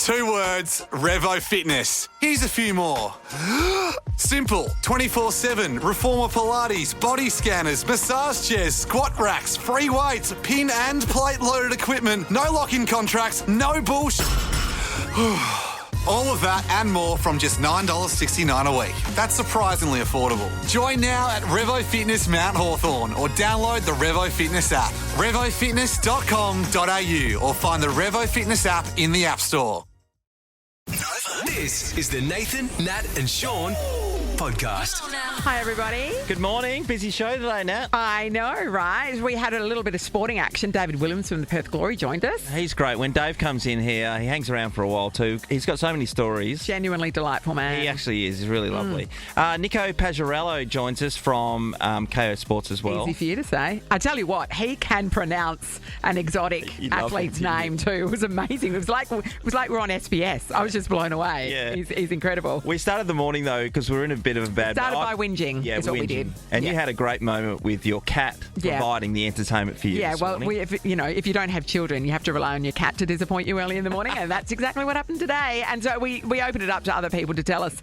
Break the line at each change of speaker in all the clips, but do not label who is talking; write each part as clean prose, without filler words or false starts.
2 words, Revo Fitness. Here's a few more. Simple, 24/7, reformer Pilates, body scanners, massage chairs, squat racks, free weights, pin and plate loaded equipment, no lock-in contracts, no bullshit. All of that and more from just $9.69 a week. That's surprisingly affordable. Join now at Revo Fitness Mount Hawthorn or download the Revo Fitness app. RevoFitness.com.au or find the Revo Fitness app in the App Store.
This is the Nathan, Nat and Sean podcast.
Hi, everybody.
Good morning. Busy show today, Nat.
I know, right? We had a little bit of sporting action. David Williams from the Perth Glory joined us.
He's great. When Dave comes in here, he hangs around for a while too. He's got so many stories.
Genuinely delightful man.
He actually is. He's really lovely. Nico Pajarello joins us from KO Sports as well.
Easy for you to say. I tell you what, he can pronounce an exotic athlete's name too. It was amazing. It was like we're on SBS. I was just blown away.
Yeah.
He's incredible.
We started the morning though because we were in a bit of a bad.
Started by whinging.
Yeah,
is what we did.
And you had a great moment with your cat providing the entertainment for you.
Yeah,
this
well,
morning.
if you don't have children, you have to rely on your cat to disappoint you early in the morning, and that's exactly what happened today. And so we opened it up to other people to tell us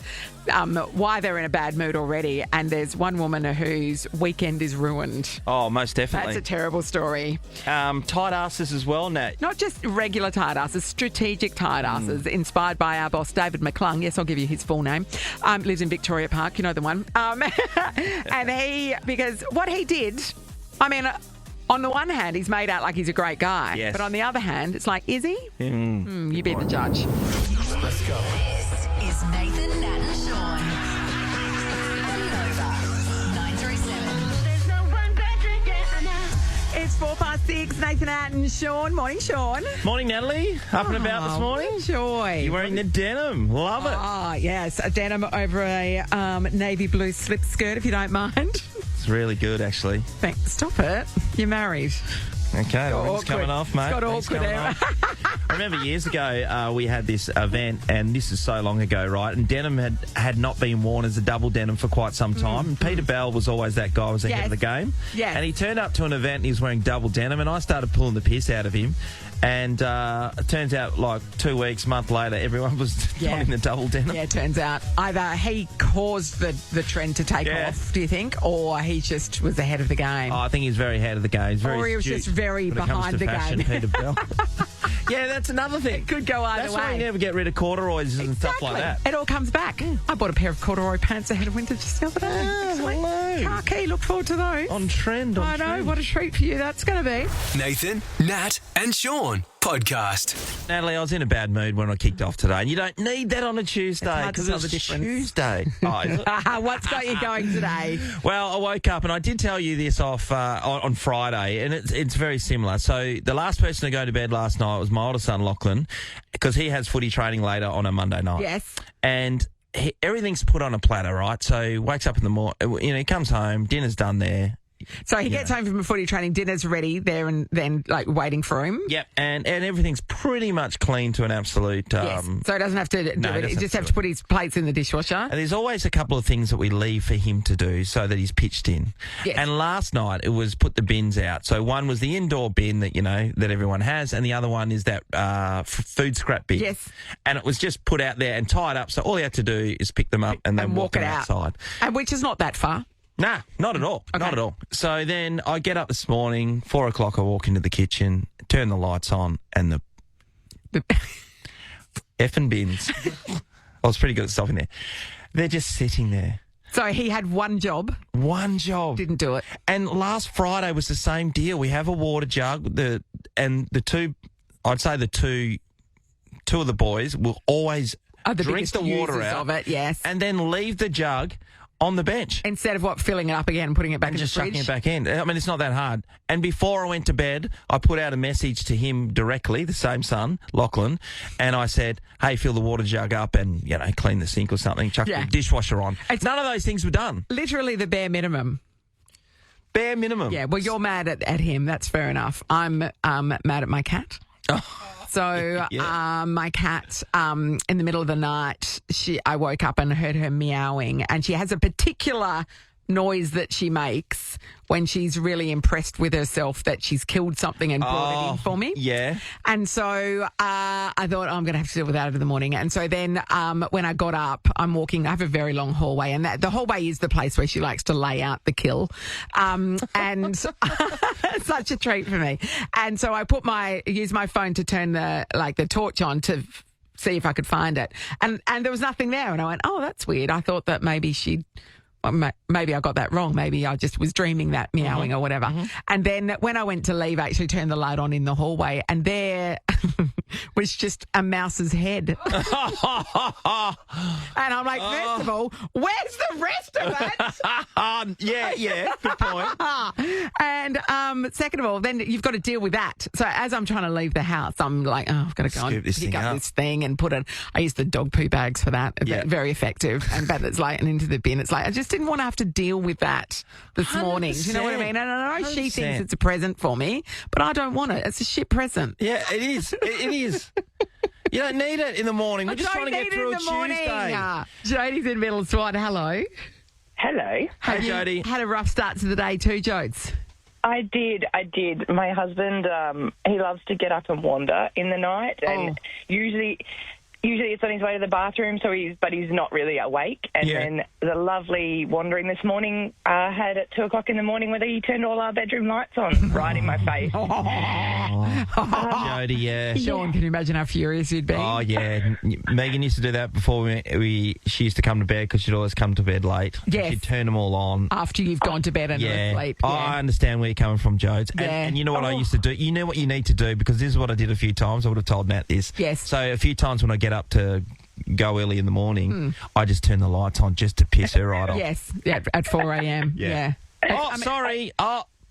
why they're in a bad mood already. And there's one woman whose weekend is ruined.
Oh, most definitely.
That's a terrible story.
Tightarses as well, Nat.
Not just regular tightarses, strategic tightarses, inspired by our boss, David McClung. Yes, I'll give you his full name. Lives in Victoria Park, you know the one. And because what he did, I mean, on the one hand, he's made out like he's a great guy.
Yes.
But on the other hand, it's like, is he? You be the judge.
Let's go.
This is Nathan, Nat and Sean. On Nova 937.
There's no one better, yeah, now.
It's 6:04, Nathan, Nat and Sean. Morning, Sean.
Morning, Natalie. Up and about this morning.
Joy.
You're wearing the denim. Love it.
Oh, yes. A denim over a navy blue slip skirt, if you don't mind.
It's really good, actually.
Thanks. Stop it. You're married.
Okay, well, it's coming off, mate.
It's got
It's
awkward
coming
there.
off. I remember years ago we had this event, and this is so long ago, right? And denim had not been worn as a double denim for quite some time. And Peter Bell was always that guy who was ahead of the game.
Yes.
And he turned up to an event and he was wearing double denim, and I started pulling the piss out of him. And it turns out, like 2 weeks, month later, everyone was donning the double denim.
Yeah, it turns out either he caused the trend to take off, do you think, or he just was ahead of the game.
Oh, I think he's very ahead of the game. He's very
Or he was
astute
just very
when it comes
behind
to
the
fashion,
game.
Peter Bell. Yeah, that's another thing.
It could go either
That's
way.
why you never get rid of corduroys and stuff like that.
It all comes back. I bought a pair of corduroy pants ahead of winter just the other day.
hello.
Khaki, look forward to those.
On trend,
I know, what a treat for you that's going to be.
Nathan, Nat and Sean podcast.
Natalie, I was in a bad mood when I kicked off today, and you don't need that on a Tuesday
hard to
because
tell
it's
the difference.
Tuesday. Oh, is it?
What's got you going today?
Well, I woke up, and I did tell you this off on Friday, and it's very similar. So the last person to go to bed last night was my older son, Lachlan, because he has footy training later on a Monday night.
Yes.
And everything's put on a platter, right? So he wakes up in the morning, he comes home, dinner's done there.
So he gets home from footy training, dinner's ready there and then, like, waiting for him.
Yep, and everything's pretty much clean to an absolute...
Yes. So he doesn't have to do it. He just have to put his plates in the dishwasher.
And there's always a couple of things that we leave for him to do so that he's pitched in.
Yes.
And last night it was put the bins out. So one was the indoor bin that, that everyone has, and the other one is that food scrap bin.
Yes.
And it was just put out there and tied up. So all he had to do is pick them up and then walk
it
them
out.
outside.
And which is not that far.
Nah, not at all.
Okay.
Not at all. So then I get up this morning, 4 o'clock, I walk into the kitchen, turn the lights on, and the effing bins. I was pretty good at stopping there. They're just sitting there.
So he had one job.
One job.
Didn't do it.
And last Friday was the same deal. We have a water jug, two of the boys will always
The
drink
biggest
the water
users
out
of it, yes.
and then leave the jug on the bench.
Instead of filling it up again and putting it back
And
in
just
the fridge.
chucking it back in. I mean, it's not that hard. And before I went to bed, I put out a message to him directly, the same son, Lachlan, and I said, hey, fill the water jug up and, clean the sink or something, chuck the dishwasher on. None of those things were done.
Literally the bare minimum.
Bare minimum.
Yeah, well, you're mad at him. That's fair enough. I'm mad at my cat. So my cat, in the middle of the night, I woke up and heard her meowing, and she has a particular noise that she makes when she's really impressed with herself that she's killed something and brought it in for me.
Yeah.
And so I thought, I'm going to have to deal with that in the morning. And so then when I got up, I'm walking. I have a very long hallway, and the hallway is the place where she likes to lay out the kill. And it's such a treat for me. And so I used my phone to turn the torch on to see if I could find it. And there was nothing there. And I went, oh, that's weird. I thought that maybe maybe I got that wrong. Maybe I just was dreaming that meowing or whatever. And then when I went to leave, I actually turned the light on in the hallway, and there was just a mouse's head. And I'm like, first of all, where's the rest of it?
Yeah, good point.
And second of all, then you've got to deal with that. So as I'm trying to leave the house, I'm like, oh, I've got to go
Scoop
and
this
pick
thing
up
up.
this thing and put it. I use the dog poo bags for that.
Yeah.
Very effective. But it's like, and into the bin. It's like, I just didn't want to have to deal with that this morning. Do you know what I mean? And I know she
100%.
thinks it's a present for me, but I don't want it. It's a shit present.
Yeah, it is. It is. You don't need it in the morning. We're just trying to get through a Tuesday.
Jodie's in Middle Swan. Hello.
Hello.
Have you
Jodie.
had a rough start to the day too, Jodes?
I did. My husband, he loves to get up and wander in the night, and usually it's on his way to the bathroom, but he's not really awake. And then the lovely wandering this morning had at 2 o'clock in the morning where he turned all our bedroom lights on right in my face.
Jodie, yeah.
Sean, can you imagine how furious you'd be?
Oh, yeah. Megan used to do that before she used to come to bed because she'd always come to bed late.
Yes.
She'd turn them all on.
After you've gone to bed and
Yeah.
asleep.
I understand where you're coming from, Jodes. And you know what I used to do? You know what you need to do, because this is what I did a few times. I would have told Nat this.
Yes.
So a few times when I get up to go early in the morning, I just turn the lights on just to piss her right off.
Yes, at 4 a.m.
Yeah.
Yeah.
Sorry.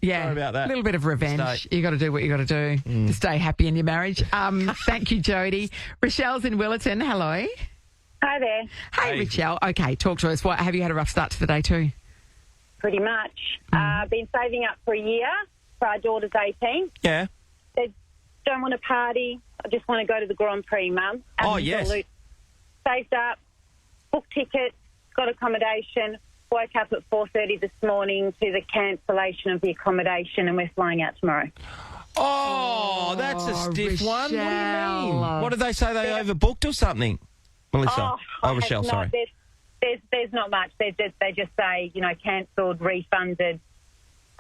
Yeah,
Sorry about that.
A little bit of revenge. You got to do what you got to do to stay happy in your marriage. Thank you, Jodie. Rochelle's in Willerton. Hello.
Hi there.
Hey, Rochelle. Okay, talk to us. What have you had a rough start to the day too?
Pretty much. I've been saving up for a year for our daughter's 18.
Yeah.
They don't want to party. I just want to go to the Grand Prix, Mum.
Oh, yes.
Absolute. Saved up, booked tickets, got accommodation, woke up at 4:30 this morning to the cancellation of the accommodation, and we're flying out tomorrow.
Oh, that's a stiff one. What do you
Rochelle.
mean? What did they say? They overbooked or something? Melissa. Rochelle, sorry.
There's not much. They just say, cancelled, refunded.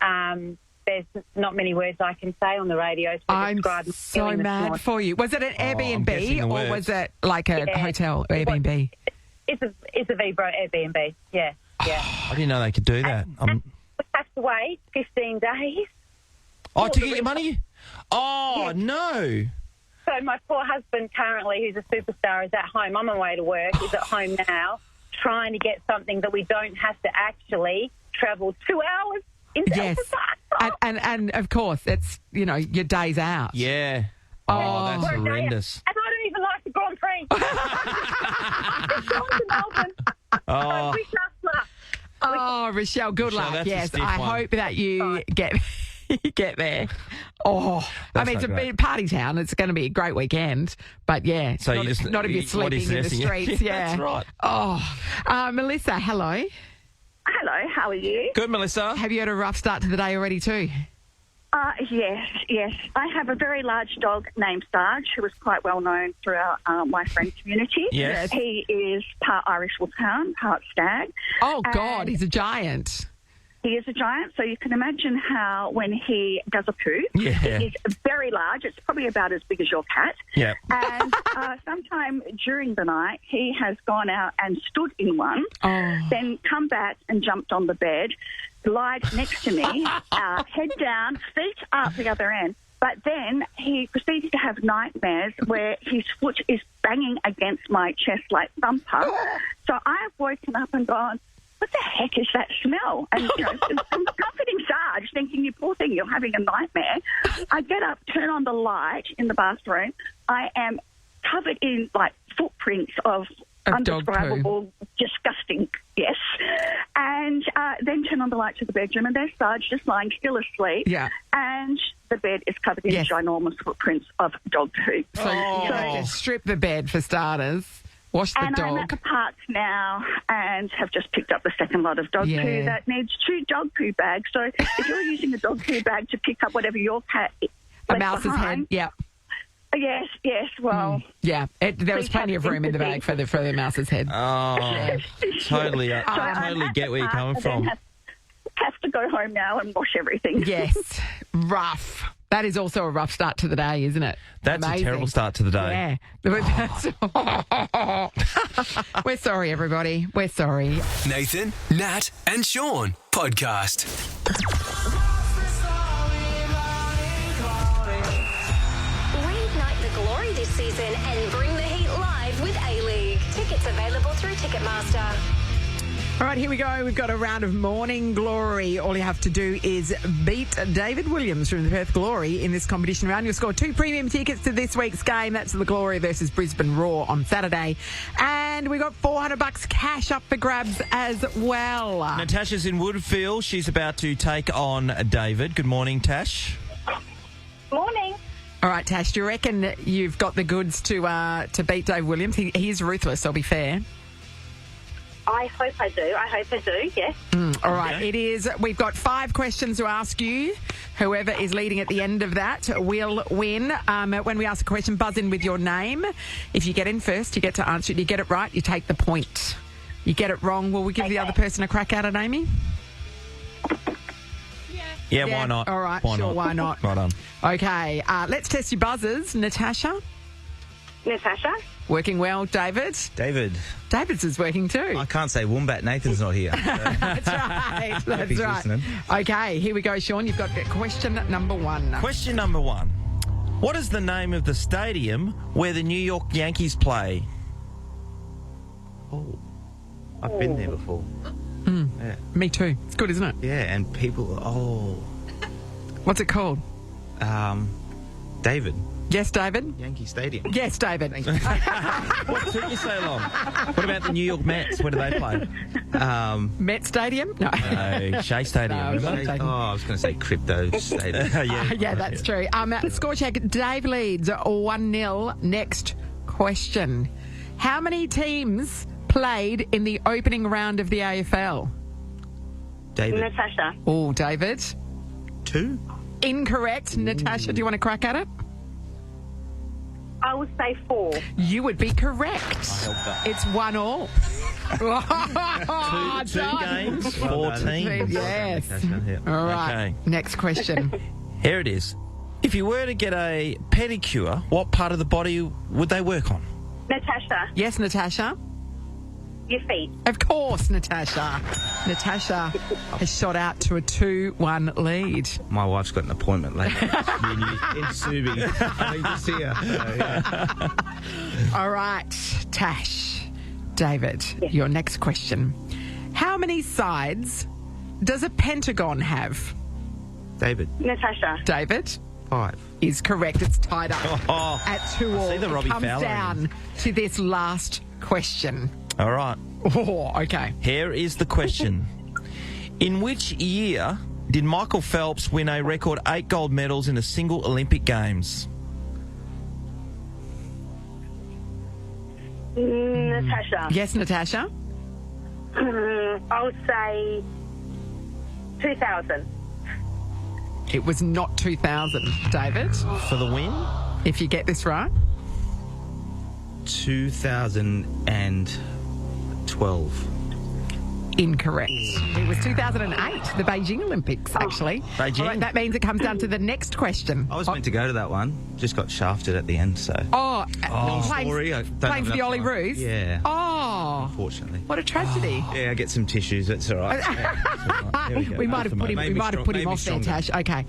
There's not many words I can say on the radio to
I'm
describe.
so mad for you. Was it an
guessing
Airbnb
the
or
words.
was it like a hotel Airbnb?
It's a Vibro Airbnb. Yeah.
I didn't know they could do that.
We have to wait 15 days.
To get your money? Oh, no.
So my poor husband currently, who's a superstar, is at home. I'm on my way to work. He's at home now trying to get something that we don't have to actually travel 2 hours into
Yes. And of course, it's, your day's out.
Yeah. Oh, that's
We're a day out.
horrendous.
And I don't even like the Grand Prix. It's going to Melbourne.
Oh.
So wish us luck.
Oh, Rochelle, good
Rochelle,
luck.
that's a
Yes,
stiff
I
one.
hope that you get there. Oh,
That's
it's
not
a
great.
big party town. It's going to be a great weekend. But yeah,
So
not,
you just-
not if you're
what
sleeping
is
in the
this?
streets.
Yeah,
Yeah,
that's right.
Oh, Melissa, hello.
Hello, how are you?
Good, Melissa.
Have you had a rough start to the day already too?
Yes. I have a very large dog named Sarge, who is quite well known throughout my friend community.
Yes.
He is part Irish Wolfhound, part stag.
Oh, God,
And
he's a giant.
He is a giant, so you can imagine how when he does a poo,
Yeah.
it is very large. It's probably about as big as your cat.
Yeah.
And sometime during the night, he has gone out and stood in one, then come back and jumped on the bed, lied next to me, head down, feet up the other end. But then he proceeded to have nightmares where his foot is banging against my chest like thumper. So I have woken up and gone, what the heck is that smell? And, I'm comforting Sarge, thinking, you poor thing, you're having a nightmare. I get up, turn on the light in the bathroom. I am covered in, footprints of
dog poo.
undescribable, disgusting, yes. And then turn on the light to the bedroom, and there's Sarge just lying still asleep.
Yeah.
And the bed is covered in
Yes.
ginormous footprints of dog poo.
So you have to strip the bed for starters. Wash the
and
dog.
I'm at the park now and have just picked up the second lot of dog poo that needs 2 dog poo bags. So if you're using a dog poo bag to pick up whatever your cat
A mouse's head, yeah.
Yes, well...
Yeah, there was plenty of room in the bag for the mouse's head.
Oh, totally. I totally get where you're coming from.
Have to go home now and wash everything.
Yes, rough. That is also a rough start to the day, isn't it?
That's
Amazing.
a terrible start to the day.
Yeah. We're sorry, everybody. We're sorry.
Nathan, Nat, and Sean podcast.
Reignite the glory this season and bring the heat live with A-League. Tickets available through Ticketmaster.
All right, here we go. We've got a round of Morning Glory. All you have to do is beat David Williams from the Perth Glory in this competition round. You'll score 2 premium tickets to this week's game. That's the Glory versus Brisbane Roar on Saturday. And we got $400 cash up for grabs as well.
Natasha's in Woodfield. She's about to take on David. Good morning, Tash.
Morning.
All right, Tash, do you reckon you've got the goods to beat Dave Williams? He is ruthless, I'll be fair.
I hope I do. Yes.
All right, it is. We've got 5 questions to ask you. Whoever is leading at the end of that will win. When we ask a question, buzz in with your name. If you get in first, you get to answer it. You get it right, you take the point. You get it wrong, will we give the other person a crack at it, Amy?
Yeah, why not?
All right, why not?
Right on.
Okay, let's test your buzzers. Natasha? Working well. David? David's is working too.
I can't say Wombat. Nathan's not here.
That's right. That's
he's
right.
listening.
Okay, here we go, Sean. You've got question number 1.
Question number 1. What is the name of the stadium where the New York Yankees play?
Oh, I've been there before. Yeah.
Me too. It's good, isn't it?
Yeah, and people...
What's it called?
David.
Yes, David?
Yankee Stadium.
Yes, David.
What took you so long? What about the New York Mets? Where do they play?
Met Stadium? No.
No, Shea Stadium.
No,
isn't it?
I was going to say Crypto Stadium.
Yeah, that's true. Score check. Dave leads 1-0. Next question. How many teams played in the opening round of the AFL?
David.
Natasha.
Oh, David.
2?
Incorrect. Natasha, do you want to crack at it?
I would say 4.
You would be correct. It's 1-1.
Two games, 14.
Yes.
Yeah.
All right.
Okay.
Next question.
Here it is. If you were to get a pedicure, what part of the body would they work on?
Natasha.
Yes, Natasha.
Your feet.
Of course, Natasha. Natasha has shot out to a 2-1 lead.
My wife's got an appointment later in Subi. I need to see her. So, yeah.
All right, Tash. David, your next question. How many sides does a pentagon have?
David.
Natasha.
David
5.
is correct. It's tied up at 2-all.
see the Robbie
It comes
Fowler
down to this last question.
All right.
Oh, okay.
Here is the question. In which year did Michael Phelps win a record 8 gold medals in a single Olympic Games?
Natasha.
Yes, Natasha.
I would say 2000.
It was not 2000, David.
For the win?
If you get this right.
2012.
Incorrect. It was 2008, the Beijing Olympics, actually.
Beijing.
All right, that means it comes down to the next question.
I was meant to go to that one. Just got shafted at the end, so...
Playing
story. I don't
playing
have
for the
enough
Ollie
time.
Roos?
Yeah.
Oh,
Unfortunately.
what a tragedy.
Yeah, I get some tissues. That's all right. Yeah, that's all right. There we go.
We might have put him.
Maybe
We might have put him off there,
stronger.
Tash. Okay,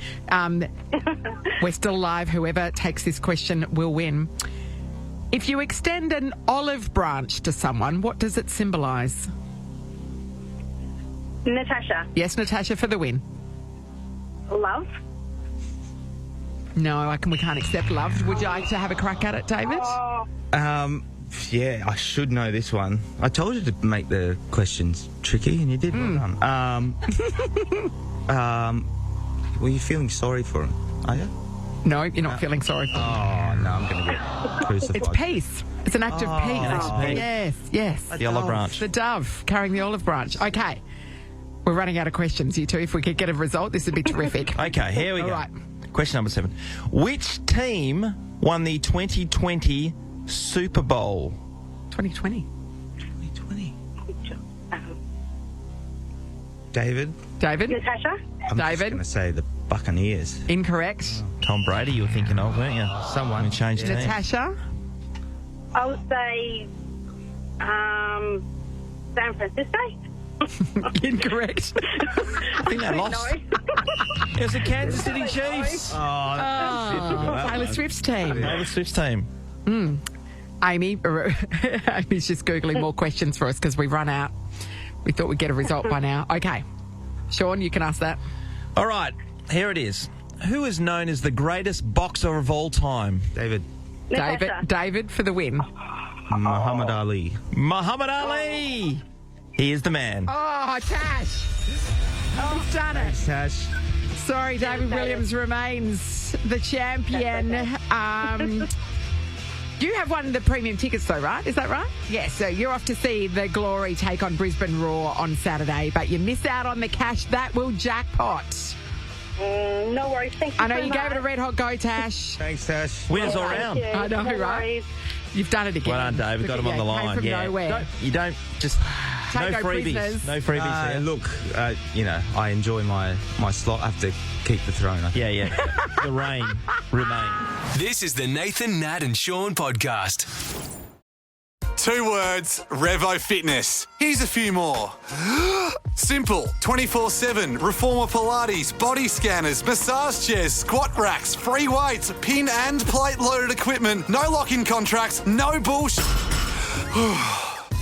we're still live. Whoever takes this question will win. If you extend an olive branch to someone, what does it symbolise?
Natasha.
Yes, Natasha, for the win.
Love.
No, we can't accept love. Would you like to have a crack at it, David?
Yeah, I should know this one. I told you to make the questions tricky, and you did. Well done. Were you feeling sorry for him? Are you?
No, you're not feeling sorry for him.
Oh, no, I'm going to get crucified.
It's peace. It's an act of peace.
an act of peace.
Yes.
The olive branch.
The dove carrying the olive branch. Okay. We're running out of questions, you two. If we could get a result, this would be terrific.
Okay, here we go.
All right.
Question number 7. Which team won the 2020 Super Bowl?
2020.
2020. David?
Natasha?
I'm just
David?
going to say the Buccaneers.
Incorrect.
Tom Brady you were thinking of, weren't you?
Someone.
We changed teams.
Natasha?
I would say San Francisco.
Incorrect.
I think they lost. It was the Kansas City Chiefs.
Taylor Swift's team.
Taylor Swift's team.
Amy, Amy's just Googling more questions for us because we've run out. We thought we'd get a result by now. Okay. Sean, you can ask that.
All right, here it is. Who is known as the greatest boxer of all time?
David.
Natasha.
David for the win.
Muhammad Ali.
Muhammad Ali. He is the man.
Oh, Tash. He's done it.
Tash.
Sorry, David Williams remains the champion. You have won the premium tickets though, right? Is that right? Yes, so you're off to see the Glory take on Brisbane Roar on Saturday, but you miss out on the cash that will jackpot.
No worries. Thank you
I know
so
you
much.
gave it a red hot go, Tash.
Thanks, Tash.
Winners all round.
Thank you.
I know,
No
right?
worries.
You've done it again.
Well done, David. Got him on the
Came
line.
from
Yeah.
nowhere.
You don't just
Take
no
no
freebies.
prisoners.
No freebies. here.
Look, I enjoy my slot. I have to keep the throne. I think.
Yeah. The rain remain.
This is the Nathan, Nat and Sean podcast.
2 words, Revo Fitness. Here's a few more. Simple, 24/7, Reformer Pilates, body scanners, massage chairs, squat racks, free weights, pin and plate loaded equipment, no lock-in contracts, no bullshit.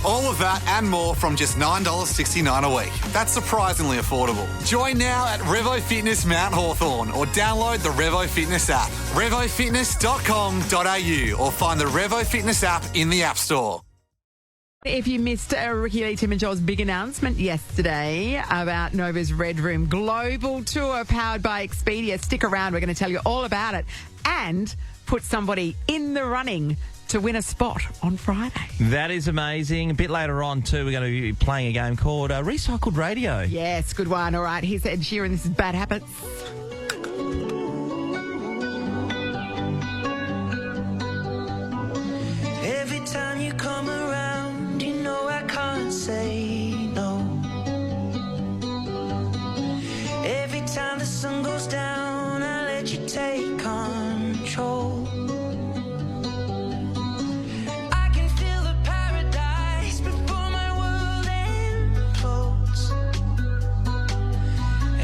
All of that and more from just $9.69 a week. That's surprisingly affordable. Join now at Revo Fitness Mount Hawthorn or download the Revo Fitness app. RevoFitness.com.au or find the Revo Fitness app in the App Store.
If you missed Ricky Lee, Tim and Joel's big announcement yesterday about Nova's Red Room Global Tour powered by Expedia, stick around. We're going to tell you all about it and put somebody in the running to win a spot on Friday.
That is amazing. A bit later on, too, we're going to be playing a game called Recycled Radio.
Yes, good one. All right, here's Ed Sheeran. This is Bad Habits.
Every time you come around, you know I can't say no. Every time the sun goes down, I let you take control. I can feel the paradise before my world implodes.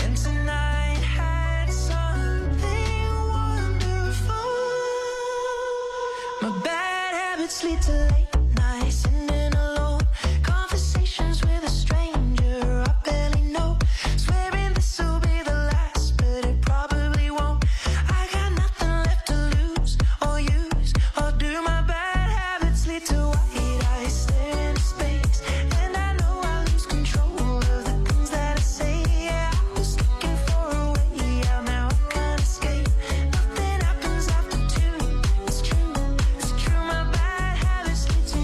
And tonight had something wonderful. My bad habits lead to late nights, sitting alone. Conversations with a stranger I barely know. Swearing this will be the last, but it probably won't. I got nothing left to lose or use or do. My bad habits lead to white eyes staring into space, and I know I lose control of the things that I say. Yeah, I was looking for a way out, now I can't escape. Nothing happens after 2. It's true, it's true. My bad habits lead to you.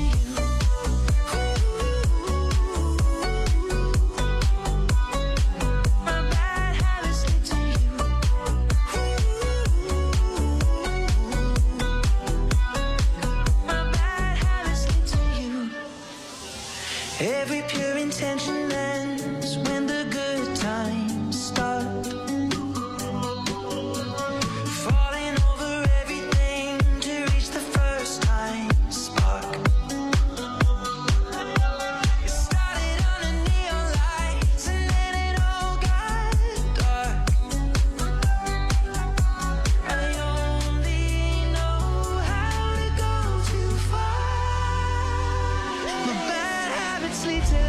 My bad habits lead to you. My bad habits lead to you. Every pure intention ends when the good times start. Falling over everything to reach the first time spark. It started under neon lights and then it all got dark. I only know how to go too far. My bad habits lead to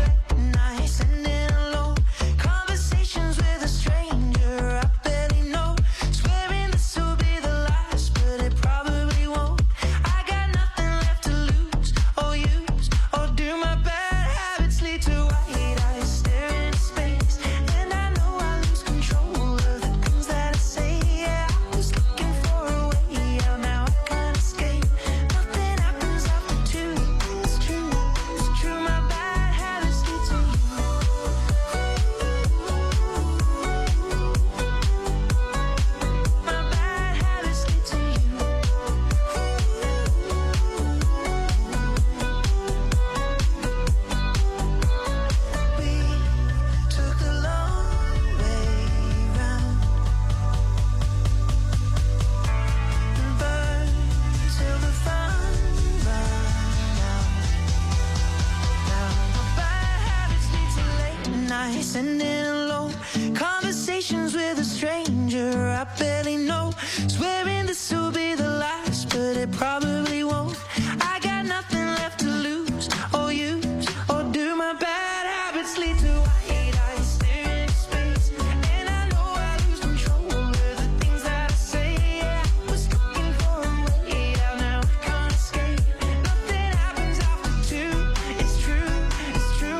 night, sending alone conversations with a stranger I barely know. Swearing this will be the last, but it probably won't. I got nothing left to lose or use, or do my bad habits lead to white eyes staring into space? And I know I lose control of the things that I say. Yeah, I was looking for a way out, now I can't escape. Nothing happens after two. It's true,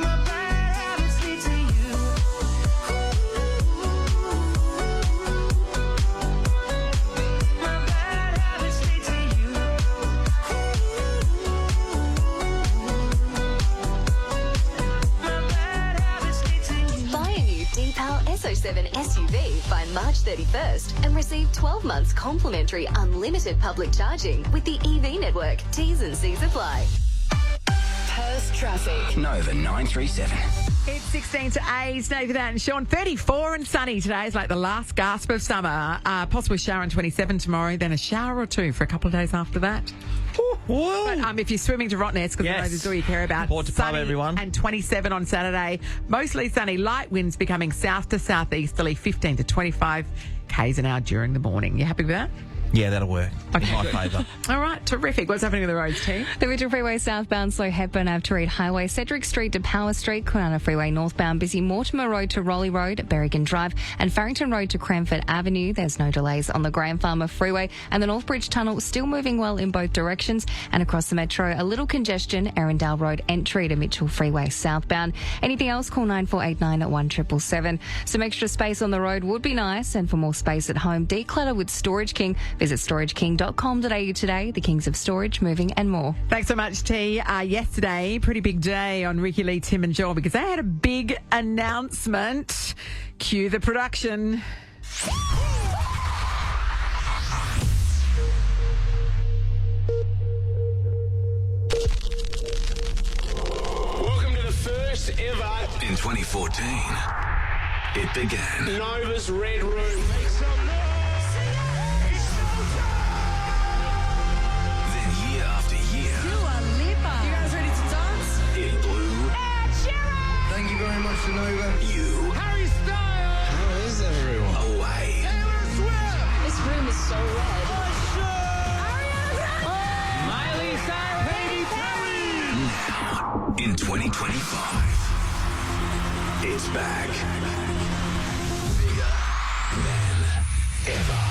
my bad habits lead to you. My bad habits lead to you. My bad habits lead to you.
Buy a new Deepal SO7 SUV by March 31st and receive 12 months complimentary unlimited public charging with the EV network. T's and C's apply. Perth traffic.
Nova 937.
It's 16 to 8. Nathan and Sean, 34 and sunny today. It's like the last gasp of summer. Possible shower on 27 tomorrow, then a shower or two for a couple of days after that. But if you're swimming to Rottnest, because I know that's all you care about,
Port to pub,
sunny
everyone.
and 27 on Saturday. Mostly sunny, light winds becoming south to southeasterly, 15 to 25 k's an hour during the morning. You happy with that?
Yeah, that'll work. In my favour.
All right, terrific. What's happening with the roads, team?
The Ridgel Freeway southbound, slow Hepburn Ave to Reed Highway, Cedric Street to Power Street, Kwinana Freeway northbound, busy Mortimer Road to Raleigh Road, Berrigan Drive, and Farrington Road to Cranford Avenue. There's no delays on the Graham Farmer Freeway, and the Northbridge Tunnel still moving well in both directions. And across the metro, a little congestion, Erindale Road entry to Mitchell Freeway southbound. Anything else, call 9489 at 1777. Some extra space on the road would be nice, and for more space at home, declutter with Storage King. Visit storageking.com.au today. The Kings of Storage, moving and more.
Thanks so much, T. Yesterday, pretty big day on Ricky Lee, Tim and Joel, because they had a big announcement. Cue the production.
Welcome to the first ever
In 2014, it began.
Nova's Red Room. Make some noise.
Then year after year,
You guys ready to dance?
it blew
Thank you very much, Nova.
you
Harry Styles.
How is everyone?
away.
Taylor Swift.
This room is so red.
Miley Cyrus. Katy Perry.
Now, in 2025, it's back. Bigger than ever.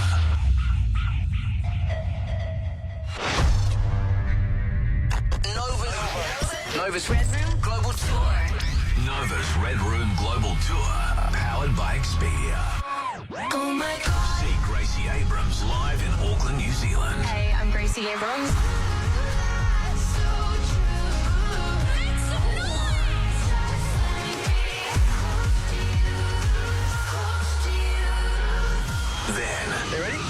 Nova's Red Room Global Tour. Nova's Red Room Global Tour, powered by Expedia.
Oh my God.
See Gracie Abrams live in Auckland, New Zealand.
Hey, I'm Gracie Abrams.
Then,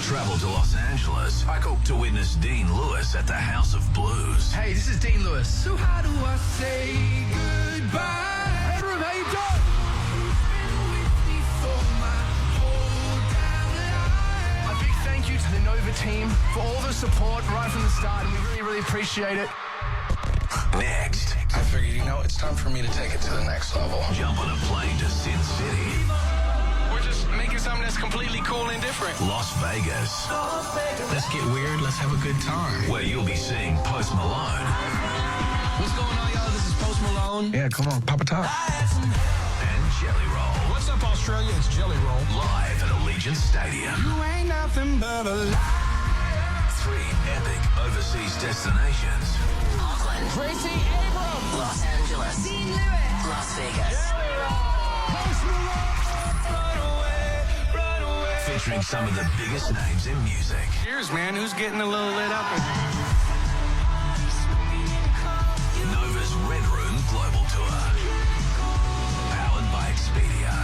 travel to Los Angeles to witness Dean Lewis at the House of Blues.
Hey, this is Dean Lewis. So how do I say goodbye? Red Room, how you doing? A big thank you to the Nova team for all the support right from the start, and we really, really appreciate it.
Next,
I figured, it's time for me to take it to the next level.
jump on a plane to Sin City,
We're just making something that's completely cool and different.
Las Vegas,
Let's get weird. Let's have a good time.
where you'll be seeing Post Malone
What's going on, y'all? This is Post Malone. Yeah, come on, pop a top.
and Jelly Roll
What's up, Australia? It's Jelly Roll.
live at Allegiant Stadium.
You ain't nothing but a lie.
3 epic overseas destinations.
Auckland.
Gracie Abrams.
Los Angeles.
Dean Lewis.
Las Vegas.
Post Malone. Run away.
Featuring some of the biggest names in music.
Cheers, man. Who's getting a little lit up?
Nova's Red Room Global Tour, powered by Expedia.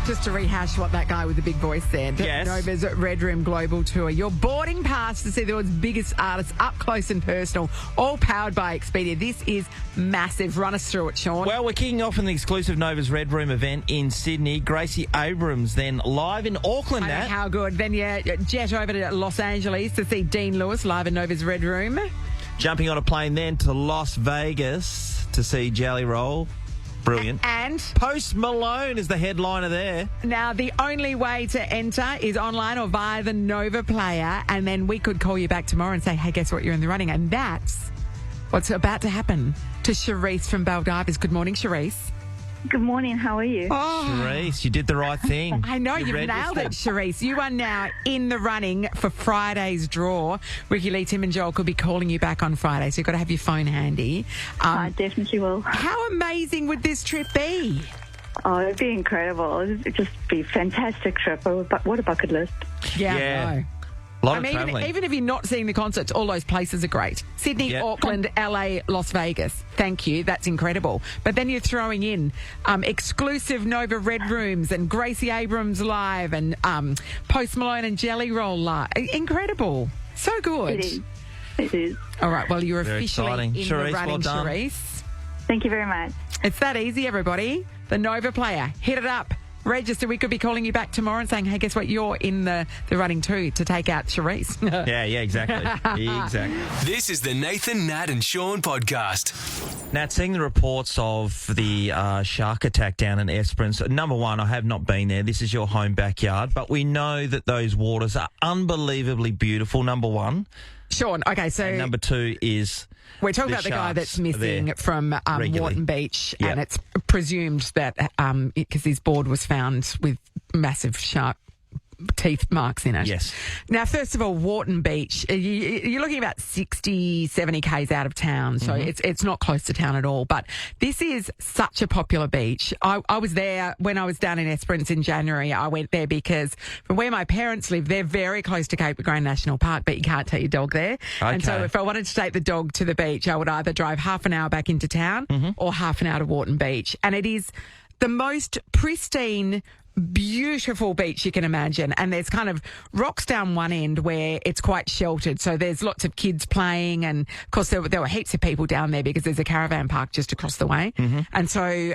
Just to rehash what that guy with the big voice said.
Yes.
Nova's Red Room Global Tour. Your boarding pass to see the world's biggest artists up close and personal, all powered by Expedia. This is massive. Run us through it, Sean.
Well, we're kicking off an exclusive Nova's Red Room event in Sydney. Gracie Abrams then live in Auckland.
I know,
Nat.
how good. Then you jet over to Los Angeles to see Dean Lewis live in Nova's Red Room.
Jumping on a plane then to Las Vegas to see Jelly Roll. Brilliant.
And
Post Malone is the headliner there.
now the only way to enter is online or via the Nova player, and then we could call you back tomorrow and say, hey, guess what, you're in the running. And that's what's about to happen to Charisse from Baldivis. Good morning, Charisse.
Good morning. How are you?
Charisse, you did the right thing.
I know, you've nailed it, Charisse. You are now in the running for Friday's draw. Ricky Lee, Tim and Joel could be calling you back on Friday, so you've got to have your phone handy.
I definitely will.
How amazing would this trip be?
Oh, it'd be incredible. It'd just be a fantastic trip. What a bucket list.
Yeah. I know.
A lot of travelling.
Even if you're not seeing the concerts, all those places are great. Sydney, Auckland, LA, Las Vegas. Thank you. That's incredible. But then you're throwing in exclusive Nova Red Rooms and Gracie Abrams live and Post Malone and Jelly Roll live. Incredible. So good.
It is. It is.
All right. Well, you're
Very
officially
exciting.
in
Charisse,
the running,
well done.
Charisse.
Thank you very much.
It's that easy, everybody. The Nova player. Hit it up. Register. We could be calling you back tomorrow and saying, hey, guess what? You're in the running too to take out Charisse.
Yeah, exactly. Exactly.
This is the Nathan, Nat and Sean podcast.
Nat, seeing the reports of the shark attack down in Esperance, number one, I have not been there. This is your home backyard, but we know that those waters are unbelievably beautiful, number one.
Sean, okay, so...
And number two is...
We're talking about the guy that's missing from Wharton Beach, and it's presumed that because his board was found with massive shark teeth marks in it.
Yes.
Now, first of all, Wharton Beach, you're looking about 60, 70 k's out of town, so it's not close to town at all. But this is such a popular beach. I was there when I was down in Esperance in January. I went there because from where my parents live, they're very close to Cape Green National Park, but you can't take your dog there.
Okay.
And so if I wanted to take the dog to the beach, I would either drive half an hour back into town or half an hour to Wharton Beach. And it is the most pristine, beautiful beach you can imagine, and there's kind of rocks down one end where it's quite sheltered, so there's lots of kids playing, and of course there were heaps of people down there because there's a caravan park just across the way, and so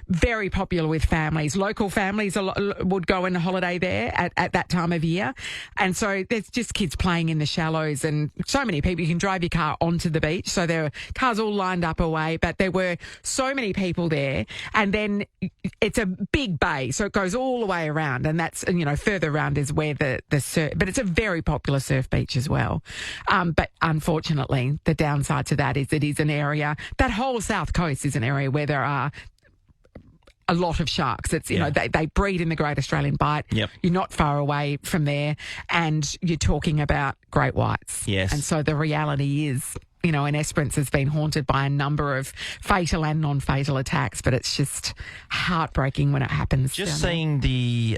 very popular with families. Local families would go on holiday there at that time of year, and so there's just kids playing in the shallows, and so many people. You can drive your car onto the beach, so there were cars all lined up away, but there were so many people there, and then it's a big bay, so it goes all the way around, and that's, further around is where the surf, but it's a very popular surf beach as well. But unfortunately, the downside to that is it is an area, that whole south coast is an area where there are a lot of sharks. It's, they breed in the Great Australian Bight.
Yep.
You're not far away from there, and you're talking about great whites.
Yes.
And so the reality is, and Esperance has been haunted by a number of fatal and non-fatal attacks, but it's just heartbreaking when it happens.
Just seeing the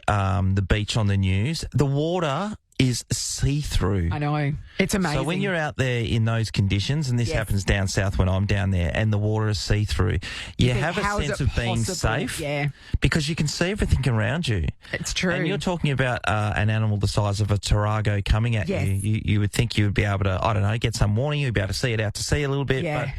beach on the news, the water is see-through.
I know. It's amazing.
So when you're out there in those conditions, and this happens down south when I'm down there, and the water is see-through, you have a sense of being safe.
Yeah.
Because you can see everything around you.
It's true.
And you're talking about an animal the size of a tarago coming at you. You would think you would be able to, I don't know, get some warning. You'd be able to see it out to sea a little bit.
Yeah.
But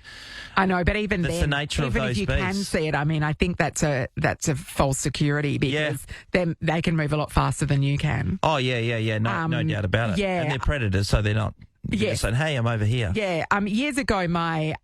I know, but even
that's
then,
the nature
even
of
if
those
you
beasts.
can see it, I mean, I think that's a false security because they can move a lot faster than you can.
Oh, yeah. No doubt about it.
Yeah.
And they're predators, so they're not just saying, hey, I'm over here.
Yeah. Years ago, my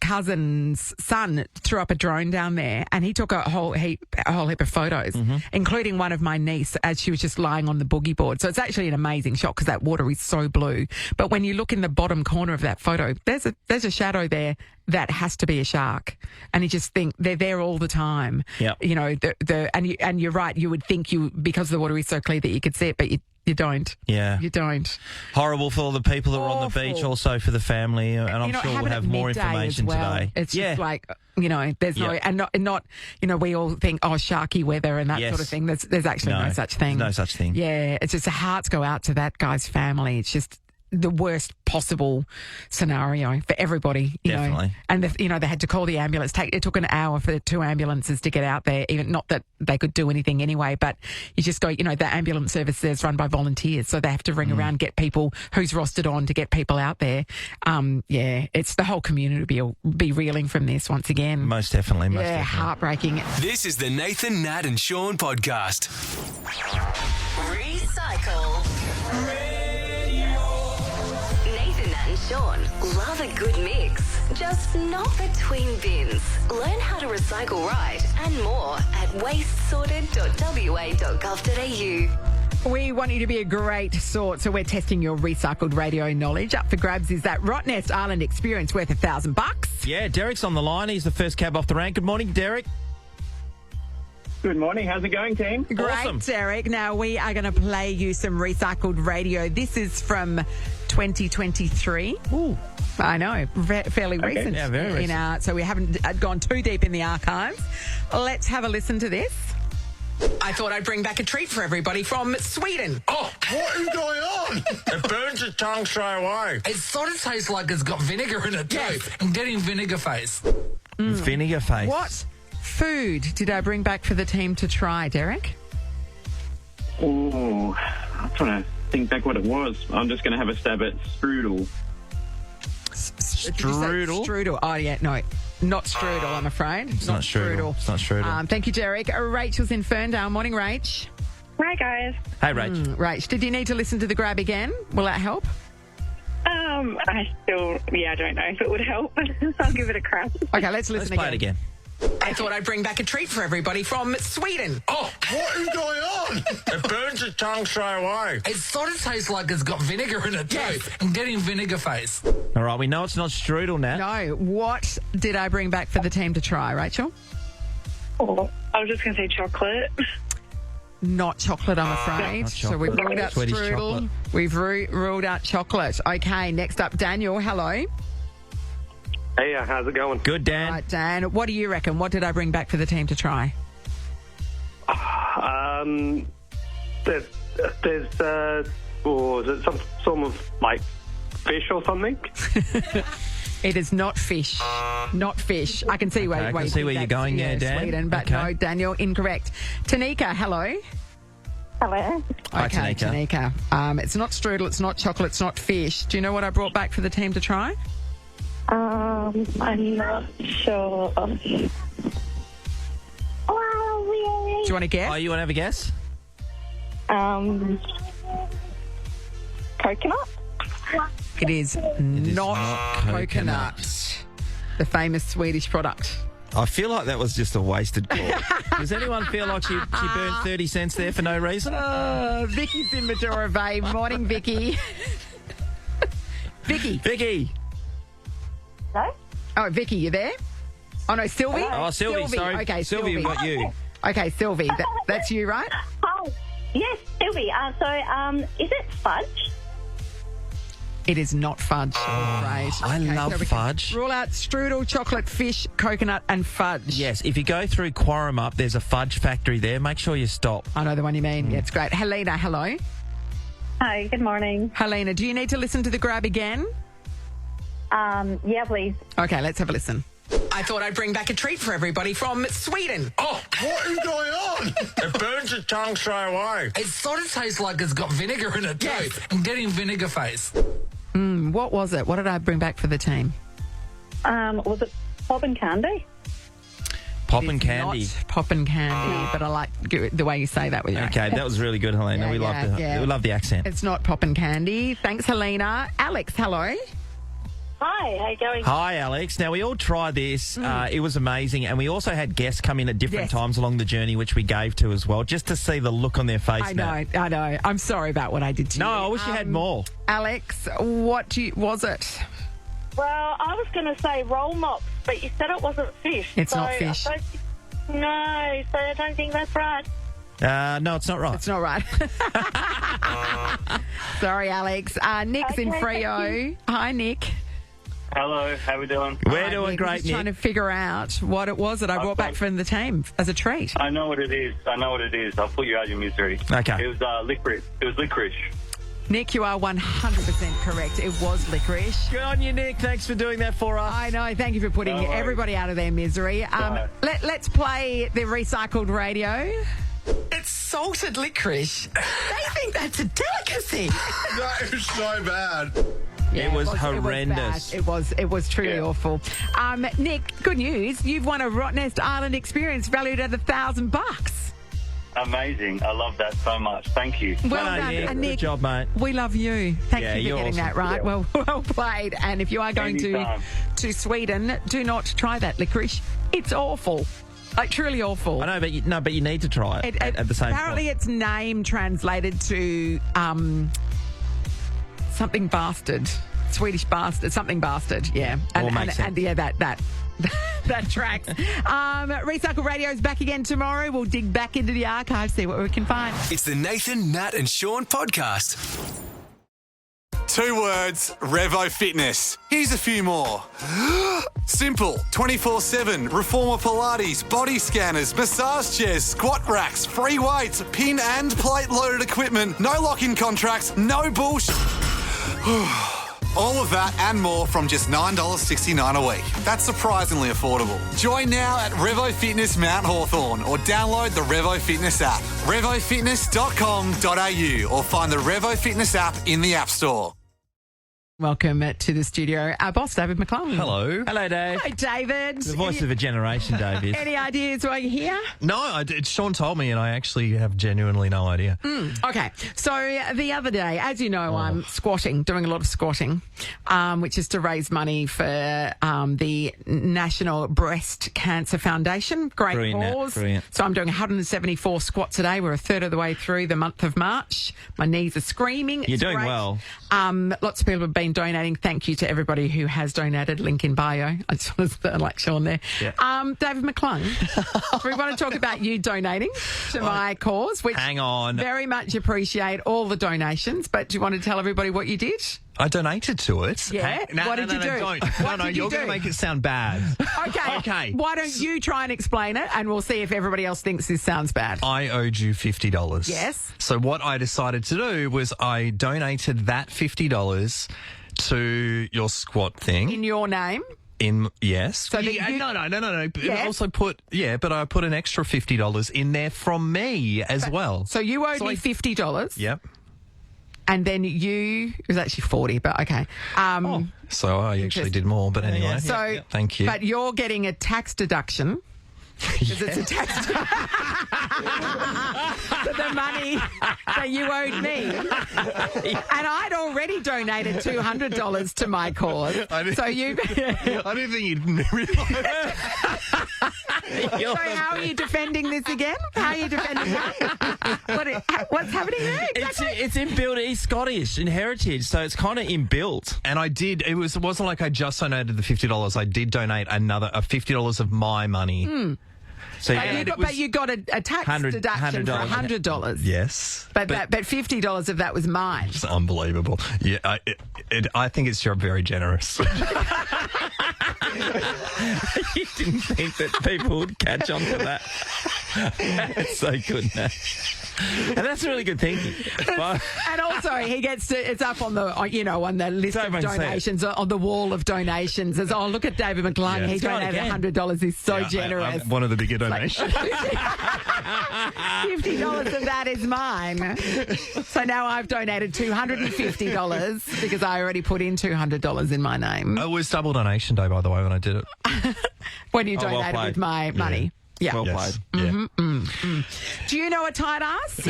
cousin's son threw up a drone down there, and he took a whole heap of photos, including one of my niece as she was just lying on the boogie board. So it's actually an amazing shot because that water is so blue. But when you look in the bottom corner of that photo, there's a shadow there that has to be a shark, and you just think they're there all the time.
Yeah.
And you're right. You would think because the water is so clear that you could see it, but you don't.
Yeah.
You don't.
Horrible for all the people that were on the beach, also for the family, and I'm sure we'll have more information today.
It's just like, there's no, and not, we all think, sharky weather and that sort of thing. There's actually no such thing.
No such thing.
Yeah. It's just the hearts go out to that guy's family. It's just the worst possible scenario for everybody,
Definitely.
And they had to call the ambulance. It took an hour for the 2 ambulances to get out there, even not that they could do anything anyway, but you just go, the ambulance service there is run by volunteers, so they have to ring around, get people who's rostered on to get people out there. It's the whole community will be reeling from this once again.
Most definitely.
Heartbreaking.
This is the Nathan, Nat and Sean podcast.
Recycle. Nathan, Nat and Sean love a good mix, just not between bins. Learn how to recycle right and more at wastesorted.wa.gov.au.
We want you to be a great sort, so we're testing your recycled radio knowledge. Up for grabs is that Rottnest Island experience worth $1,000.
Yeah, Derek's on the line. He's the first cab off the rank. Good morning, Derek.
Good morning. How's it going, team?
Great,
Awesome.
Derek. Now, we are going to play you some recycled radio. This is from 2023. Ooh. I know, fairly
Okay.
recent.
Yeah, very recent.
So we haven't gone too deep in the archives. Let's have a listen to this. I thought I'd bring back a treat for everybody from Sweden.
Oh, what is going on? It burns your tongue straight away. It sort of tastes like it's got vinegar in it too.
Yes.
I'm getting vinegar face.
Vinegar face.
What food did I bring back for the team to try, Derek?
Oh, I'm trying to think back what it was. I'm just going to have a stab at strudel.
Did you say strudel. Oh, yeah, no. Not strudel, I'm afraid.
It's not strudel. It's not strudel.
Thank you, Derek. Rachel's in Ferndale. Morning, Rach.
Hi, guys.
Hey, Rach.
Rach, did you need to listen to the grab again? Will that help?
I don't know if it would help. I'll give it a crack.
Okay, let's listen
Let's play it again.
I thought I'd bring back a treat for everybody from Sweden.
Oh, what is going on? It burns your tongue straight away. It sort of tastes like it's got vinegar in it too.
Yes.
I'm getting vinegar face.
All right, we know it's not strudel now.
No, what did I bring back for the team to try, Rachel?
Oh, I was just going to say chocolate.
Not chocolate, I'm afraid.
Not
So we've
chocolate.
ruled out
Swedish
strudel.
chocolate.
We've ruled out chocolate. Okay, next up, Daniel. Hello.
Hey, how's it going?
Good, Dan.
Right, Dan, what do you reckon? What did I bring back for the team to try?
There's is it some sort of like fish or something?
It is not fish. Not fish. I can see where,
Okay, I can
you
see
think
where you're
that's,
going there, Dan.
Sweden, but
Okay.
no, Daniel, incorrect. Tanika, hello.
Hello.
Hi,
Okay,
Tanika.
It's not strudel, it's not chocolate, it's not fish. Do you know what I brought back for the team to try?
I'm not sure.
Do you want to guess?
Oh, you want to have a guess?
Coconut?
It is not
not
coconut. The famous Swedish product.
I feel like that was just a wasted call. Does anyone feel like she burned 30 cents there for no reason?
Vicky's in Medora Bay. Morning, Vicky. Vicky.
No?
Oh, Vicky, you there? Oh, no, Sylvie?
Oh, Sylvie, sorry.
Okay,
Sylvie, we've got you.
Okay, Sylvie, that's you, right?
Oh, yes, Sylvie. Is it fudge?
It is not fudge, I'm afraid.
I love
we can
fudge.
Rule out strudel, chocolate, fish, coconut and fudge.
Yes, if you go through Quaremup, there's a fudge factory there. Make sure you stop.
I know the one you mean. Yeah, it's great. Helena, hello.
Hi, good morning.
Helena, do you need to listen to the grab again?
Yeah, please.
Okay, let's have a listen. I thought I'd bring back a treat for everybody from Sweden.
Oh, what is going on? It burns your tongue straight away. It sort of tastes like it's got vinegar in it too.
Yes.
I'm getting vinegar face.
What was it? What did I bring back for the team?
Was it pop and candy?
Poppin' candy.
Not poppin' candy, but I like the way you say that with your
Okay,
accent.
that was really good, Helena.
Yeah,
we love the accent.
It's not poppin' candy. Thanks, Helena. Alex, hello.
Hi, how you going?
Hi, Alex. Now, we all tried this. It was amazing. And we also had guests come in at different times along the journey, which we gave to as well, just to see the look on their face.
I know. I'm sorry about what I did to you.
No, I wish you had more.
Alex, what was it?
Well, I was going to say roll mops, but you said it wasn't fish.
It's not fish.
So I don't think that's right.
No, it's not right.
It's not right. Sorry, Alex. Nick's in
Okay,
Freo. Hi, Nick.
Hello, how we doing?
We're doing
Nick.
great,
Just trying to figure out what it was that I brought back from the team as a treat.
I know what it is. I'll put you out of your misery.
Okay.
It was licorice. It was licorice.
Nick, you are 100% correct. It was licorice.
Good on you, Nick. Thanks for doing that for us.
I know. Thank you for putting
No worries.
everybody out of their misery. Let's play the recycled radio. It's salted licorice. They think that's a delicacy.
That is so bad.
Yeah,
it was horrendous.
It was truly awful. Nick, good news. You've won a Rottnest Island experience valued at $1,000.
Amazing. I love that so much. Thank you.
Well done,
Nick.
and Nick.
Good job, mate.
We love you. Thank
Yeah,
you for
you're
getting
awesome.
that right.
Yeah.
Well played. And if you are going
Anytime.
to Sweden, do not try that licorice. It's awful. Like, truly awful.
I know, but you need to try it at the same
Apparently,
time.
its name translated to something bastard, Swedish bastard, something bastard. Yeah,
All makes sense.
and yeah, that tracks. Recycle Radio is back again tomorrow. We'll dig back into the archives, see what we can find.
It's the Nathan, Nat and Sean podcast.
2 words, Revo Fitness. Here's a few more. Simple, 24/7, reformer Pilates, body scanners, massage chairs, squat racks, free weights, pin and plate loaded equipment, no lock-in contracts, no bullshit. All of that and more from just $9.69 a week. That's surprisingly affordable. Join now at Revo Fitness Mount Hawthorn or download the Revo Fitness app. RevoFitness.com.au or find the Revo Fitness app in the App Store.
Welcome to the studio, our boss, David McClung.
Hello.
Hello, Dave.
Hi, David.
The voice of a generation, Dave is.
Any ideas why you're here?
No, Sean told me, and I actually have genuinely no idea.
Okay, so the other day, as you know, I'm squatting, doing a lot of squatting, which is to raise money for the National Breast Cancer Foundation. Great
Brilliant, Nat,
cause.
brilliant.
So I'm doing 174 squats a day. We're a third of the way through the month of March. My knees are screaming.
You're
It's
doing
great.
well.
Lots of people have been donating. Thank you to everybody who has donated. Link in bio. I just want to like Sean there.
Yeah.
David McClung, we want to talk about you donating to my cause, which
Hang on.
very much appreciate all the donations. But do you want to tell everybody what you did?
I donated to it.
Yeah?
No,
What did you do?
Don't.
What
No,
did you
you're going
do?
to make it sound bad.
Okay. Why don't you try and explain it, and we'll see if everybody else thinks this sounds bad.
I owed you $50.
Yes.
So what I decided to do was I donated that $50 to your squat thing.
In your name.
Yes.
So that you-
No. But
Yeah.
also but I put an extra $50 in there from me as well.
So you owed me $50.
Yep.
And then it was actually 40, but okay.
So I actually did more, but anyway.
So,
thank you.
But you're getting a tax deduction. Because it's a tax for the money that you owed me. And I'd already donated $200 to my cause. So you...
I didn't think you'd realise.
So how are you defending this again? How are you defending that? What's happening there? Exactly.
It's inbuilt. He's Scottish in heritage, so it's kind of inbuilt.
And I did. It wasn't like I just donated the $50. I did donate another $50 of my money.
So
But you got a tax deduction for $100.
Yes.
But $50 of that was mine.
It's unbelievable. Yeah, I think it's very generous.
You didn't think that people would catch on to that. It's so good, Nat. And that's really good thinking. But
And also, he gets it's up on the on the list of
everyone see it.
donations, on the wall of donations. As look at David McClung.
Yeah.
He
Let's go
donated
again.
$100. He's so
Yeah,
generous.
I'm one of the bigger donations.
$50 of that is mine. So now I've donated $250 because I already put in $200 in my name.
It was double donation day, by the way, when I did it.
When you
well
donated
played.
with my money. Yeah.
well
Yes.
played.
Yeah.
Do you know a tight ass?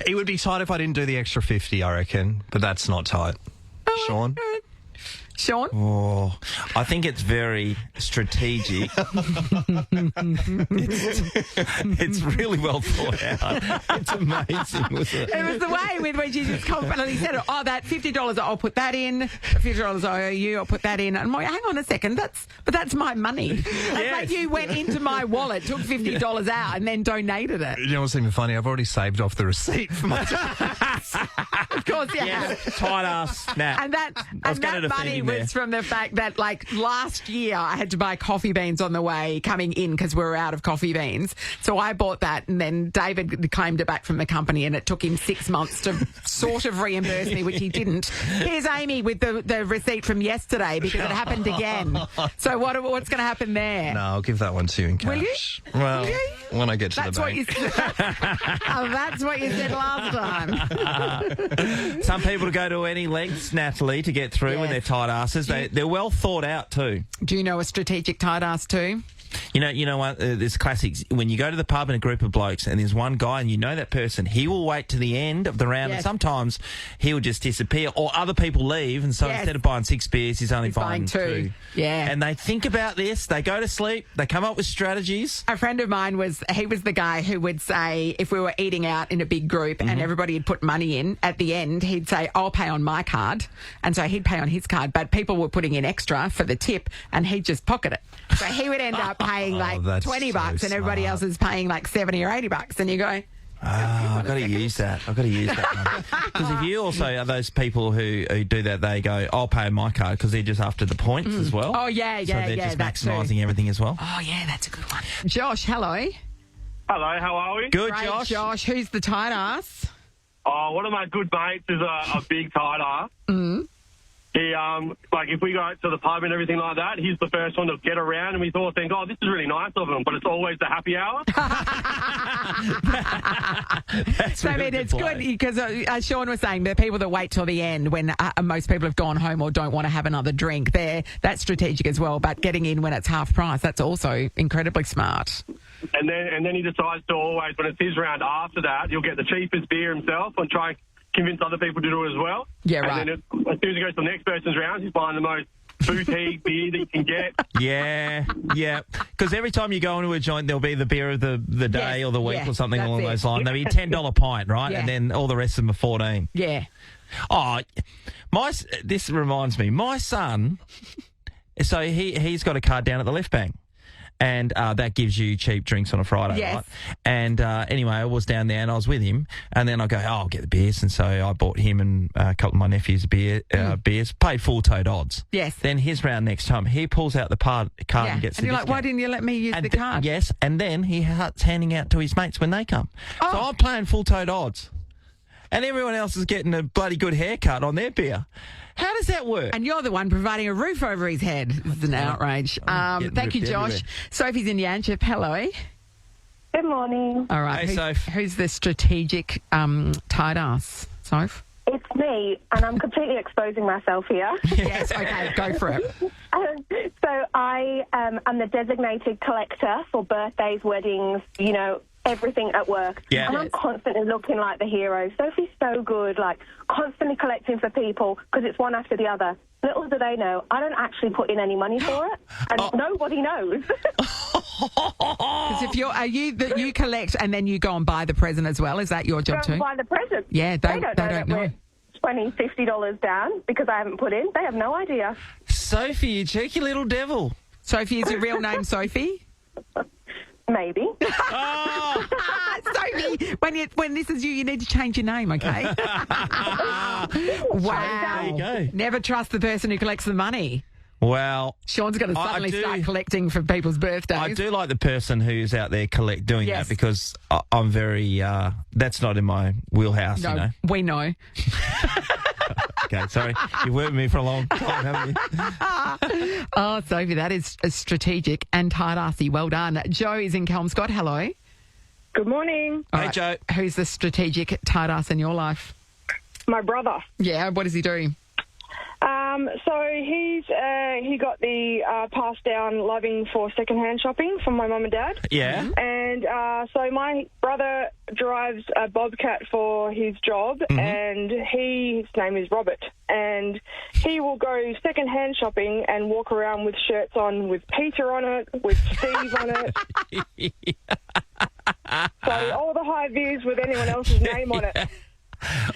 It would be tight if I didn't do the extra 50, I reckon. But that's not tight. Sean?
Sean?
Oh, I think it's very strategic. it's really well thought out. It's amazing, wasn't
It was the way with which you just confidently said, that $50, I'll put that in. $50 I owe you, I'll put that in. And I'm like, hang on a second, that's my money. That's like you went into my wallet, took $50 out, and then donated it.
You know what's even funny? I've already saved off the receipt for my...
Of course, yeah.
Tight ass, Nat.
And that money
there.
was from the fact that, like, last year I had to buy coffee beans on the way coming in because we were out of coffee beans. So I bought that, and then David claimed it back from the company, and it took him 6 months to sort of reimburse me, which he didn't. Here's Amy with the receipt from yesterday because it happened again. So what's going to happen there?
No, I'll give that one to you in cash.
Will you?
Well,
Will you?
when I get to
That's
the
what
bank.
you said. Oh, that's what you said last time.
Some people go to any lengths, Natalie, to get through with their tight asses. They're well thought out too.
Do you know a strategic tight ass too?
You know what? There's classics. When you go to the pub in a group of blokes and there's one guy and you know that person, he will wait to the end of the round and sometimes he will just disappear or other people leave and so instead of buying 6 beers, he's only buying 2.
Yeah.
And they think about this, they go to sleep, they come up with strategies.
A friend of mine was the guy who would say if we were eating out in a big group and everybody had put money in, at the end he'd say, I'll pay on my card. And so he'd pay on his card, but people were putting in extra for the tip and he'd just pocket it. So he would end up paying like $20 and everybody else is paying like $70 or $80. And you go,
I've got to use that. Because if you also are those people who do that, they go, I'll pay my card because they're just after the points as well.
Oh, yeah,
so they're just maximising everything as well.
Oh, yeah, that's a good one. Josh, hello.
Hello, how are we?
Good,
Great, Josh. Who's the tight ass?
Oh, one of my good mates is a big tight ass. He, like, if we go out to the pub and everything like that, he's the first one to get around, and we all think, oh, this is really nice of him, but it's always the happy hour.
So, I mean, it's good because as Sean was saying, the people that wait till the end when most people have gone home or don't want to have another drink, that's strategic as well, but getting in when it's half price, that's also incredibly smart.
And then he decides to always, when it's his round after that, he'll get the cheapest beer himself and try and convince other people to do it as well.
Yeah, right.
And then as soon as he goes to the next person's round, he's buying the most boutique beer that you can get.
Yeah. Because every time you go into a joint, there'll be the beer of the day or the week or something along those lines. There'll be a $10 pint, right?
Yeah.
And then all the rest of them are 14.
Yeah.
Oh, this reminds me. My son, so he's got a card down at the left bank. And that gives you cheap drinks on a Friday, right? And anyway, I was down there and I was with him. And then I go, I'll get the beers. And so I bought him and a couple of my nephews beers, paid full toed odds.
Yes.
Then his round next time, he pulls out the card and gets
and
the
you're
discount.
like, why didn't you let me use the card?
Yes, and then he starts handing out to his mates when they come. So I'm playing full toed odds. And everyone else is getting a bloody good haircut on their beer. How does that work?
And you're the one providing a roof over his head. This is an outrage. Thank you, Josh.
everywhere.
Sophie's in Yanchep. Hello.
Good morning.
All right.
Hey, Soph.
Who's the strategic tight ass? Soph?
It's me, and I'm completely exposing myself here.
Yes, okay, go for it.
So I am the designated collector for birthdays, weddings, everything at work.
Yeah.
And I'm constantly looking like the hero. Sophie's so good, like constantly collecting for people because it's one after the other. Little do they know, I don't actually put in any money for it, and nobody knows.
Because you collect and then you go and buy the present as well. Is that your job
Go and
too?
buy the present.
Yeah, they don't know.
$20, $50 down because I haven't put in. They have no idea.
Sophie, you cheeky little devil.
Sophie, is your real name Sophie?
Maybe.
Sophie, when this is you need to change your name, okay? Wow.
There you go.
Never trust the person who collects the money.
Well,
Sean's going to suddenly start collecting for people's birthdays.
I do like the person who's out there doing that because I'm very, that's not in my wheelhouse,
No,
you know.
we know.
Okay, sorry. You've worked with me for a long time, haven't you?
Oh, Sophie, that is strategic and tight-arsey. Well done. Joe is in Kelmscott. Hello.
Good morning.
All right.
Joe.
Who's the strategic tight-ass in your life?
My brother.
Yeah, what does he do?
So he got the passed down loving for secondhand shopping from my mum and dad.
Yeah.
And so my brother drives a Bobcat for his job, and his name is Robert. And he will go secondhand shopping and walk around with shirts on with Peter on it, with Steve on it. So all the high vis with anyone else's name on it.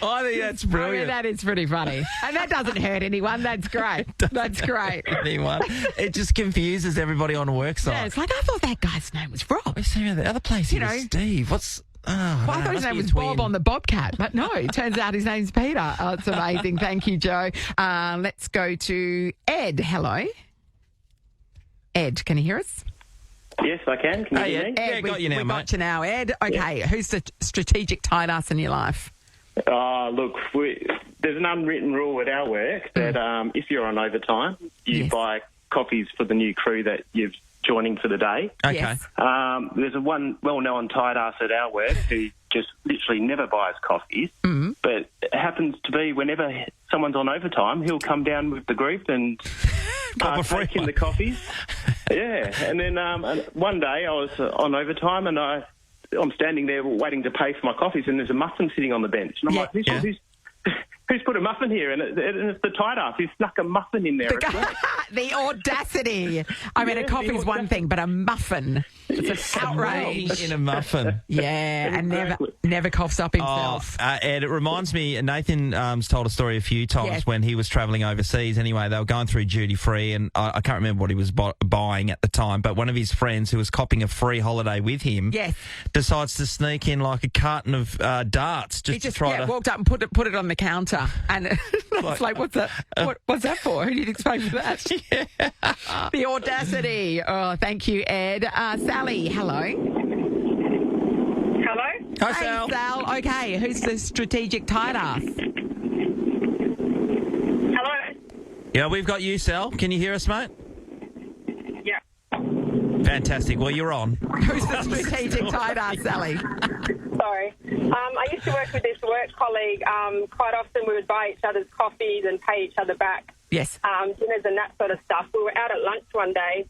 I think that's brilliant.
I mean, that is pretty funny. And that doesn't hurt anyone. That's great. That's great.
Anyone. It just confuses everybody on the work site.
Yeah, it's like, I thought that guy's name was Rob.
The other place, Steve. What's...
I thought his name was Bob on the Bobcat, but no, it turns out his name's Peter. Oh, it's amazing. Thank you, Joe. Let's go to Ed. Hello. Ed, can you hear us?
Yes, I can. Can you hear me?
Ed,
got you now,
we
mate.
got you now, Ed. Okay, who's the strategic tight ass in your life?
Look, there's an unwritten rule at our work that if you're on overtime, you buy coffees for the new crew that you're joining for the day.
Okay.
Yes.
There's a one well-known tight ass at our work who just literally never buys coffees, but it happens to be whenever someone's on overtime, he'll come down with the group and partake in the coffees. Yeah, and then one day I was on overtime and I'm standing there waiting to pay for my coffees and there's a muffin sitting on the bench. And I'm like, who's put a muffin here? And it's the Tightarse. He snuck a muffin in there.
The audacity. I mean, a coffee's one thing, but a muffin. It's an outrage.
In a muffin.
Yeah, and never coughs up himself.
Ed, it reminds me, Nathan's told a story a few times when he was travelling overseas. Anyway, they were going through duty-free, and I can't remember what he was buying at the time, but one of his friends who was copping a free holiday with him decides to sneak in like a carton of darts just to try to...
walked up and put it on the counter, and it's like, what's that? What's that for? Who did you expect for that? The audacity. Oh, thank you, Ed. Sally, hello.
Hello?
Hi,
hey,
Sal.
Sal. Okay, who's the strategic tight-ass?
Hello?
Yeah, we've got you, Sal. Can you hear us, mate?
Yeah.
Fantastic. Well, you're on.
Who's the strategic tight-ass, Sally?
Sorry. I used to work with this work colleague. Quite often we would buy each other's coffees and pay each other back.
Yes.
Dinners and that sort of stuff. We were out at lunch one day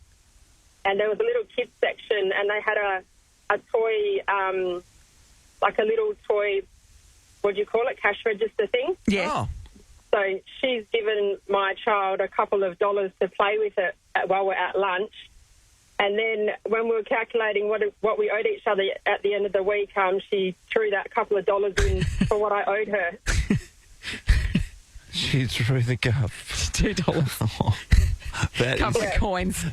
and there was a little kids section and they had a toy, like a little toy, what do you call it, cash register thing?
Yes.
Oh.
So she's given my child a couple of dollars to play with it while we're at lunch. And then when we were calculating what we owed each other at the end of the week, she threw that couple of dollars in for what I owed her.
She threw the cup.
$2.
That
couple
is...
of coins.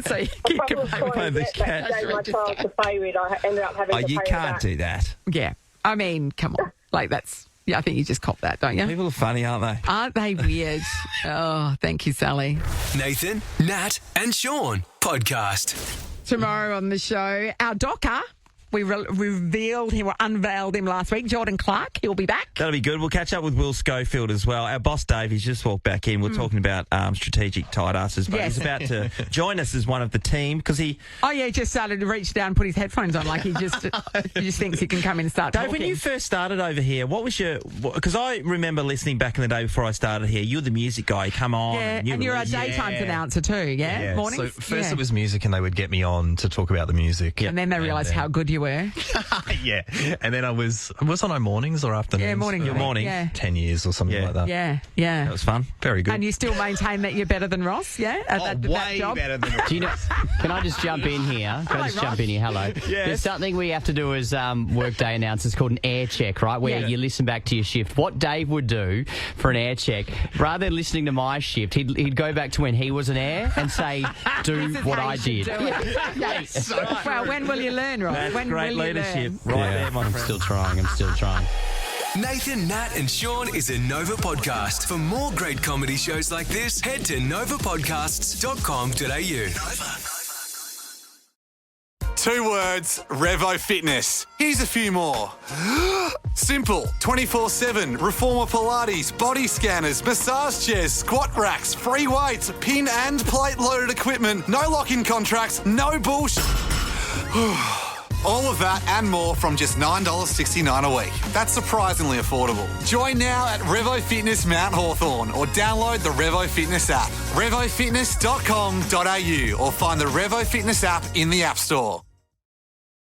So you can
play
the cash
that gave my child to play with. I ended up having to pay
you
her
can't
back.
do that.
Yeah. I mean, come on. Like, that's... Yeah, I think you just cop that, don't you?
People are funny, aren't they?
Aren't they weird? Oh, thank you, Sally.
Nathan, Nat, and Sean podcast.
Tomorrow on the show, our docker, we revealed him or unveiled him last week, Jordan Clark. He'll be back.
That'll be good. We'll catch up with Will Schofield as well. Our boss, Dave, he's just walked back in. We're talking about strategic tight-asses, but he's about to join us as one of the team because he...
Oh, yeah, he just started to reach down and put his headphones on like he just thinks he can come in and start
Dave,
talking.
when you first started over here, what was your... Because I remember listening back in the day before I started here, you were the music guy. You come on.
Yeah, and you're a daytime announcer too, yeah? Mornings?
So first it was music and they would get me on to talk about the music.
And then they realised how good you were.
Yeah. And then I was on our mornings or afternoons?
Yeah, morning.
Your morning.
Yeah.
10 years or something like that.
Yeah.
That was fun.
Very good.
And you still maintain that you're better than Ross, yeah? At that job?
Better than Ross.
Do you know, can I just jump in here? Hello.
Yes.
There's something we have to do as workday announcers called an air check, right? Where you listen back to your shift. What Dave would do for an air check, rather than listening to my shift, he'd go back to when he was an air and say, do what I did.
Yes. Well, when will you learn, Ross?
That's
when
great
will
leadership.
You learn?
Right there, my
I'm
friend.
still trying.
Nathan, Nat, and Sean is a Nova podcast. For more great comedy shows like this, head to novapodcasts.com.au.
2 words, Revo Fitness. Here's a few more. Simple, 24/7, Reformer Pilates, body scanners, massage chairs, squat racks, free weights, pin and plate loaded equipment, no lock-in contracts, no bullshit. All of that and more from just $9.69 a week. That's surprisingly affordable. Join now at Revo Fitness Mount Hawthorn or download the Revo Fitness app. RevoFitness.com.au or find the Revo Fitness app in the App Store.